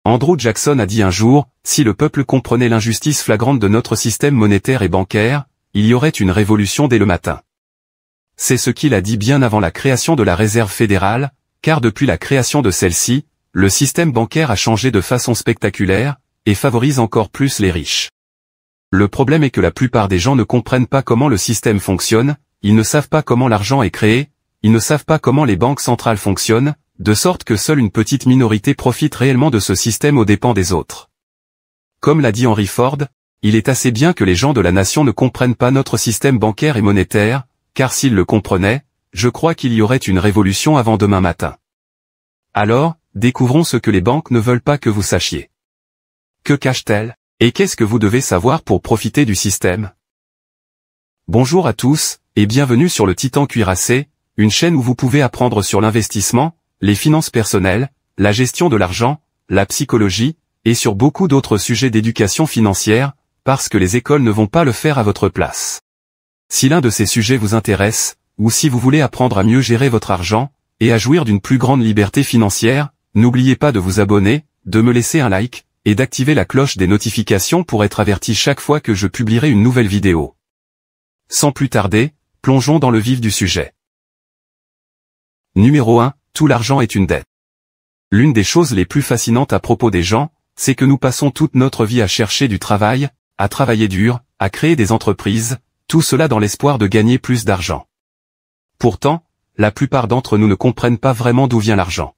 Andrew Jackson a dit un jour, si le peuple comprenait l'injustice flagrante de notre système monétaire et bancaire, il y aurait une révolution dès le matin. C'est ce qu'il a dit bien avant la création de la Réserve fédérale, car depuis la création de celle-ci, le système bancaire a changé de façon spectaculaire, et favorise encore plus les riches. Le problème est que la plupart des gens ne comprennent pas comment le système fonctionne, ils ne savent pas comment l'argent est créé, ils ne savent pas comment les banques centrales fonctionnent, de sorte que seule une petite minorité profite réellement de ce système aux dépens des autres. Comme l'a dit Henry Ford, il est assez bien que les gens de la nation ne comprennent pas notre système bancaire et monétaire, car s'ils le comprenaient, je crois qu'il y aurait une révolution avant demain matin. Alors, découvrons ce que les banques ne veulent pas que vous sachiez. Que cachent-elles? Et qu'est-ce que vous devez savoir pour profiter du système? Bonjour à tous, et bienvenue sur le Titan Cuirassé, une chaîne où vous pouvez apprendre sur l'investissement, les finances personnelles, la gestion de l'argent, la psychologie, et sur beaucoup d'autres sujets d'éducation financière, parce que les écoles ne vont pas le faire à votre place. Si l'un de ces sujets vous intéresse, ou si vous voulez apprendre à mieux gérer votre argent, et à jouir d'une plus grande liberté financière, n'oubliez pas de vous abonner, de me laisser un like, et d'activer la cloche des notifications pour être averti chaque fois que je publierai une nouvelle vidéo. Sans plus tarder, plongeons dans le vif du sujet. Numéro 1. Tout l'argent est une dette. L'une des choses les plus fascinantes à propos des gens, c'est que nous passons toute notre vie à chercher du travail, à travailler dur, à créer des entreprises, tout cela dans l'espoir de gagner plus d'argent. Pourtant, la plupart d'entre nous ne comprennent pas vraiment d'où vient l'argent.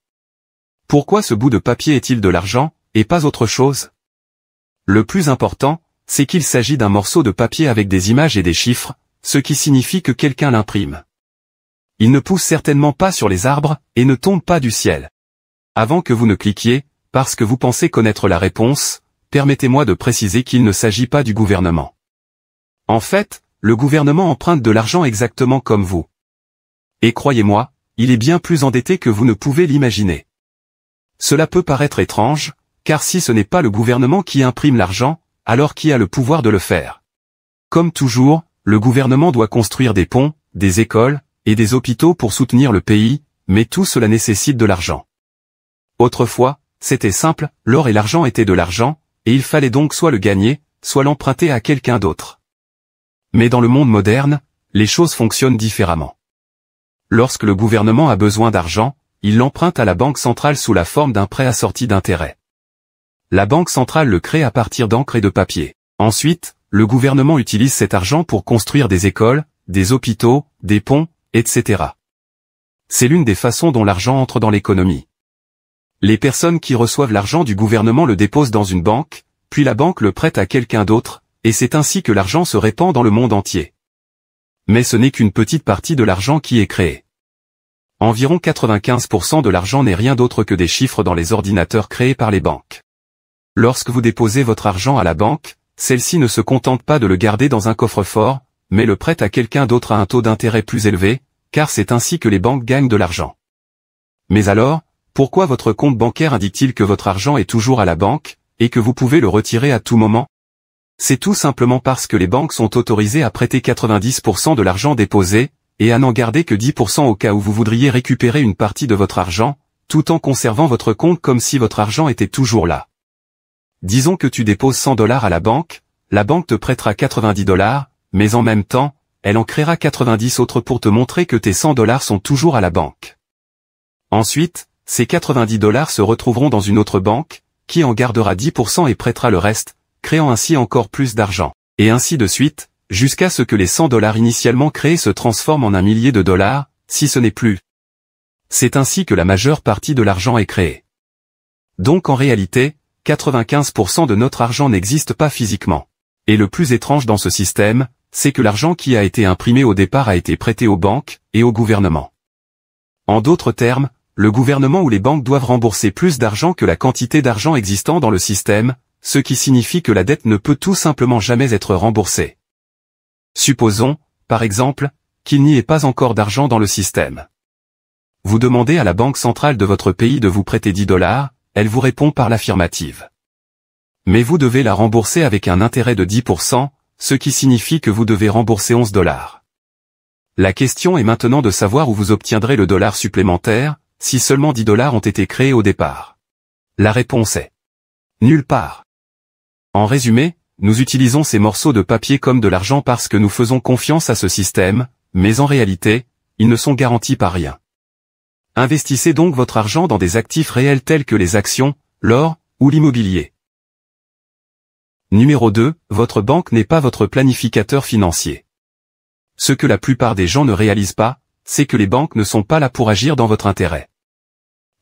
Pourquoi ce bout de papier est-il de l'argent, et pas autre chose? Le plus important, c'est qu'il s'agit d'un morceau de papier avec des images et des chiffres, ce qui signifie que quelqu'un l'imprime. Il ne pousse certainement pas sur les arbres, et ne tombe pas du ciel. Avant que vous ne cliquiez, parce que vous pensez connaître la réponse, permettez-moi de préciser qu'il ne s'agit pas du gouvernement. En fait, le gouvernement emprunte de l'argent exactement comme vous. Et croyez-moi, il est bien plus endetté que vous ne pouvez l'imaginer. Cela peut paraître étrange, car si ce n'est pas le gouvernement qui imprime l'argent, alors qui a le pouvoir de le faire? Comme toujours, le gouvernement doit construire des ponts, des écoles, et des hôpitaux pour soutenir le pays, mais tout cela nécessite de l'argent. Autrefois, c'était simple, l'or et l'argent étaient de l'argent, et il fallait donc soit le gagner, soit l'emprunter à quelqu'un d'autre. Mais dans le monde moderne, les choses fonctionnent différemment. Lorsque le gouvernement a besoin d'argent, il l'emprunte à la banque centrale sous la forme d'un prêt assorti d'intérêts. La banque centrale le crée à partir d'encre et de papier. Ensuite, le gouvernement utilise cet argent pour construire des écoles, des hôpitaux, des ponts, etc. C'est l'une des façons dont l'argent entre dans l'économie. Les personnes qui reçoivent l'argent du gouvernement le déposent dans une banque, puis la banque le prête à quelqu'un d'autre, et c'est ainsi que l'argent se répand dans le monde entier. Mais ce n'est qu'une petite partie de l'argent qui est créée. Environ 95% de l'argent n'est rien d'autre que des chiffres dans les ordinateurs créés par les banques. Lorsque vous déposez votre argent à la banque, celle-ci ne se contente pas de le garder dans un coffre-fort, mais le prête à quelqu'un d'autre à un taux d'intérêt plus élevé, car c'est ainsi que les banques gagnent de l'argent. Mais alors, pourquoi votre compte bancaire indique-t-il que votre argent est toujours à la banque, et que vous pouvez le retirer à tout moment? C'est tout simplement parce que les banques sont autorisées à prêter 90% de l'argent déposé, et à n'en garder que 10% au cas où vous voudriez récupérer une partie de votre argent, tout en conservant votre compte comme si votre argent était toujours là. Disons que tu déposes $100 à la banque te prêtera $90, mais en même temps, elle en créera 90 autres pour te montrer que tes $100 sont toujours à la banque. Ensuite, ces $90 se retrouveront dans une autre banque, qui en gardera 10% et prêtera le reste, créant ainsi encore plus d'argent, et ainsi de suite, jusqu'à ce que les $100 initialement créés se transforment en $1 millier, si ce n'est plus. C'est ainsi que la majeure partie de l'argent est créée. Donc en réalité, 95% de notre argent n'existe pas physiquement. Et le plus étrange dans ce système, c'est que l'argent qui a été imprimé au départ a été prêté aux banques et au gouvernement. En d'autres termes, le gouvernement ou les banques doivent rembourser plus d'argent que la quantité d'argent existant dans le système, ce qui signifie que la dette ne peut tout simplement jamais être remboursée. Supposons, par exemple, qu'il n'y ait pas encore d'argent dans le système. Vous demandez à la banque centrale de votre pays de vous prêter $10, elle vous répond par l'affirmative. Mais vous devez la rembourser avec un intérêt de 10%, ce qui signifie que vous devez rembourser $11. La question est maintenant de savoir où vous obtiendrez le dollar supplémentaire, si seulement $10 ont été créés au départ. La réponse est Nulle part. En résumé, nous utilisons ces morceaux de papier comme de l'argent parce que nous faisons confiance à ce système, mais en réalité, ils ne sont garantis par rien. Investissez donc votre argent dans des actifs réels tels que les actions, l'or, ou l'immobilier. Numéro 2, votre banque n'est pas votre planificateur financier. Ce que la plupart des gens ne réalisent pas, c'est que les banques ne sont pas là pour agir dans votre intérêt.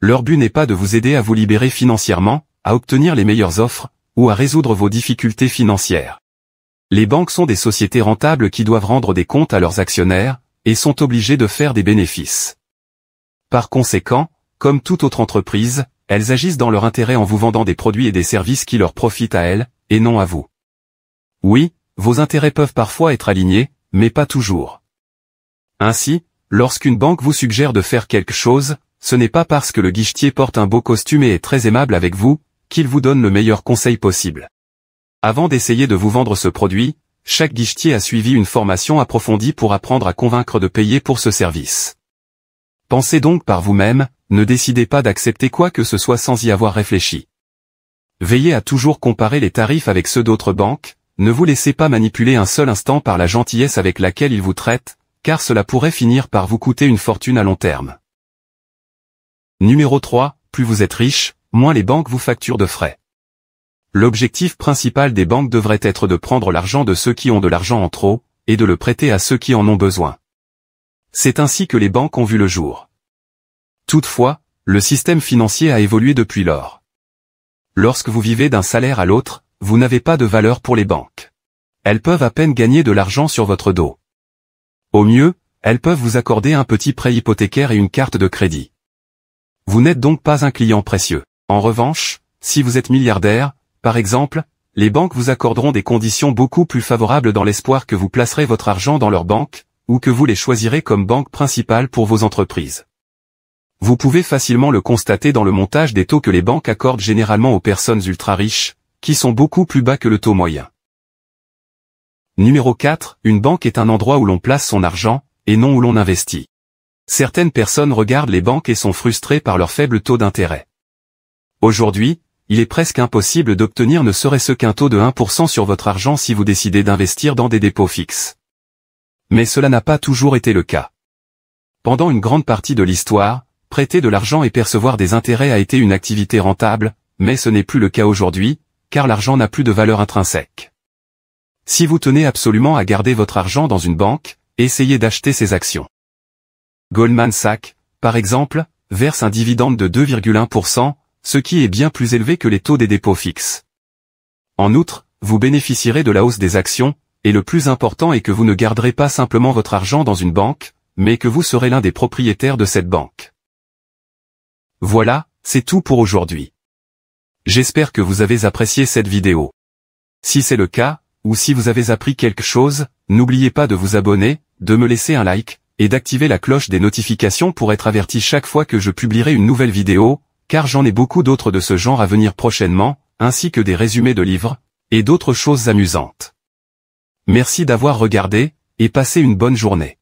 Leur but n'est pas de vous aider à vous libérer financièrement, à obtenir les meilleures offres, ou à résoudre vos difficultés financières. Les banques sont des sociétés rentables qui doivent rendre des comptes à leurs actionnaires, et sont obligées de faire des bénéfices. Par conséquent, comme toute autre entreprise, elles agissent dans leur intérêt en vous vendant des produits et des services qui leur profitent à elles, et non à vous. Oui, vos intérêts peuvent parfois être alignés, mais pas toujours. Ainsi, lorsqu'une banque vous suggère de faire quelque chose, ce n'est pas parce que le guichetier porte un beau costume et est très aimable avec vous, qu'il vous donne le meilleur conseil possible. Avant d'essayer de vous vendre ce produit, chaque guichetier a suivi une formation approfondie pour apprendre à convaincre de payer pour ce service. Pensez donc par vous-même, ne décidez pas d'accepter quoi que ce soit sans y avoir réfléchi. Veillez à toujours comparer les tarifs avec ceux d'autres banques, ne vous laissez pas manipuler un seul instant par la gentillesse avec laquelle ils vous traitent, car cela pourrait finir par vous coûter une fortune à long terme. Numéro 3, plus vous êtes riche, moins les banques vous facturent de frais. L'objectif principal des banques devrait être de prendre l'argent de ceux qui ont de l'argent en trop, et de le prêter à ceux qui en ont besoin. C'est ainsi que les banques ont vu le jour. Toutefois, le système financier a évolué depuis lors. Lorsque vous vivez d'un salaire à l'autre, vous n'avez pas de valeur pour les banques. Elles peuvent à peine gagner de l'argent sur votre dos. Au mieux, elles peuvent vous accorder un petit prêt hypothécaire et une carte de crédit. Vous n'êtes donc pas un client précieux. En revanche, si vous êtes milliardaire, par exemple, les banques vous accorderont des conditions beaucoup plus favorables dans l'espoir que vous placerez votre argent dans leur banque, ou que vous les choisirez comme banque principale pour vos entreprises. Vous pouvez facilement le constater dans le montage des taux que les banques accordent généralement aux personnes ultra riches, qui sont beaucoup plus bas que le taux moyen. Numéro 4, une banque est un endroit où l'on place son argent, et non où l'on investit. Certaines personnes regardent les banques et sont frustrées par leur faible taux d'intérêt. Aujourd'hui, il est presque impossible d'obtenir ne serait-ce qu'un taux de 1% sur votre argent si vous décidez d'investir dans des dépôts fixes. Mais cela n'a pas toujours été le cas. Pendant une grande partie de l'histoire, prêter de l'argent et percevoir des intérêts a été une activité rentable, mais ce n'est plus le cas aujourd'hui, car l'argent n'a plus de valeur intrinsèque. Si vous tenez absolument à garder votre argent dans une banque, essayez d'acheter ses actions. Goldman Sachs, par exemple, verse un dividende de 2,1%, ce qui est bien plus élevé que les taux des dépôts fixes. En outre, vous bénéficierez de la hausse des actions, et le plus important est que vous ne garderez pas simplement votre argent dans une banque, mais que vous serez l'un des propriétaires de cette banque. Voilà, c'est tout pour aujourd'hui. J'espère que vous avez apprécié cette vidéo. Si c'est le cas, ou si vous avez appris quelque chose, n'oubliez pas de vous abonner, de me laisser un like, et d'activer la cloche des notifications pour être averti chaque fois que je publierai une nouvelle vidéo, car j'en ai beaucoup d'autres de ce genre à venir prochainement, ainsi que des résumés de livres, et d'autres choses amusantes. Merci d'avoir regardé, et passez une bonne journée.